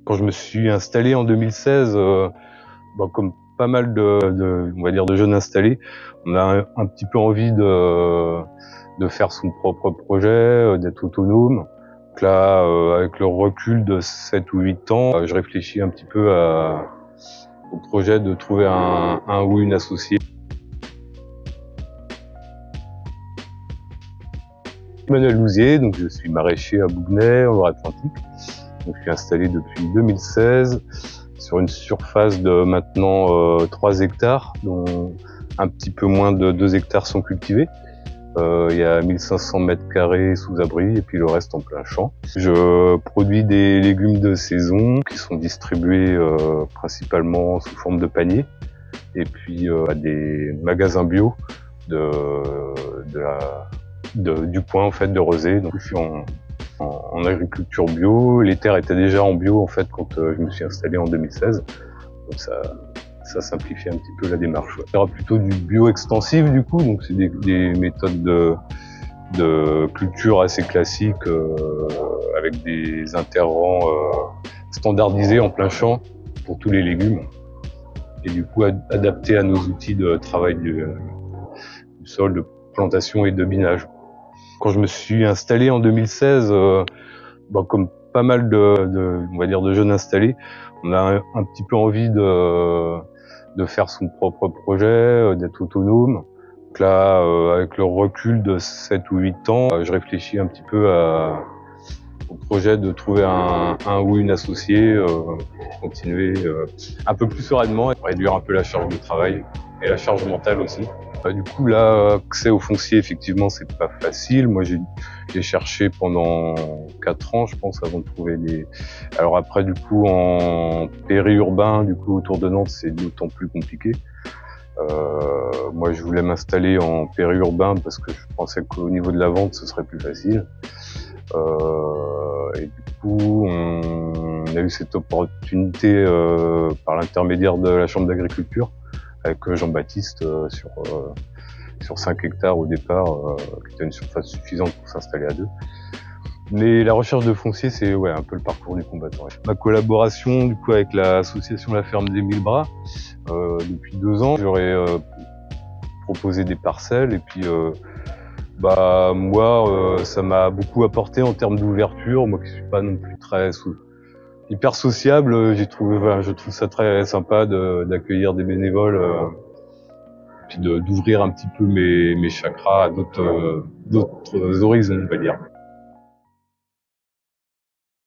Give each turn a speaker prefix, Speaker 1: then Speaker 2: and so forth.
Speaker 1: Quand je me suis installé en 2016, comme pas mal on va dire de jeunes installés, on a un petit peu envie de faire son propre projet, d'être autonome. Donc là, avec le recul de 7 ou 8 ans, je réfléchis un petit peu au projet de trouver un ou une associée. Emmanuel Louzier, donc je suis maraîcher à Bougnay, en Loire-Atlantique. Donc je suis installé depuis 2016 sur une surface de maintenant 3 hectares, dont un petit peu moins de 2 hectares sont cultivés. Il y a 1500 mètres carrés sous abri et puis le reste en plein champ. Je produis des légumes de saison qui sont distribués principalement sous forme de paniers et puis à des magasins bio du coin en fait de Rezé. Donc je suis en agriculture bio. Les terres étaient déjà en bio en fait quand je me suis installé en 2016. Donc ça simplifie un petit peu la démarche. Il y aura plutôt du bio extensif du coup, donc c'est des méthodes de culture assez classiques avec des interrants standardisés en plein champ pour tous les légumes et du coup adaptés à nos outils de travail du sol, de plantation et de binage. Quand je me suis installé en 2016, comme pas mal on va dire de jeunes installés, on a un petit peu envie de faire son propre projet, d'être autonome. Donc là, avec le recul de 7 ou 8 ans, je réfléchis un petit peu au projet de trouver un ou une associée, pour continuer un peu plus sereinement et réduire un peu la charge de travail et la charge mentale aussi. Du coup là, accès au foncier, effectivement, c'est pas facile. Moi j'ai cherché pendant 4 ans, je pense, avant de trouver des... Alors après, du coup, en périurbain, du coup, autour de Nantes, c'est d'autant plus compliqué. Moi, je voulais m'installer en périurbain parce que je pensais qu'au niveau de la vente, ce serait plus facile. Et du coup, on a eu cette opportunité par l'intermédiaire de la Chambre d'agriculture avec Jean-Baptiste sur 5 hectares au départ, qui était une surface suffisante pour s'installer à 2. Mais la recherche de foncier, c'est un peu le parcours du combattant. Ma collaboration du coup avec l'association La Ferme des 1000 Bras, depuis 2 ans, j'aurais proposé des parcelles et puis moi, ça m'a beaucoup apporté en termes d'ouverture. Moi qui suis pas non plus très hyper sociable, je trouve ça très sympa d'accueillir des bénévoles, puis d'ouvrir un petit peu mes chakras à d'autres horizons, on va dire.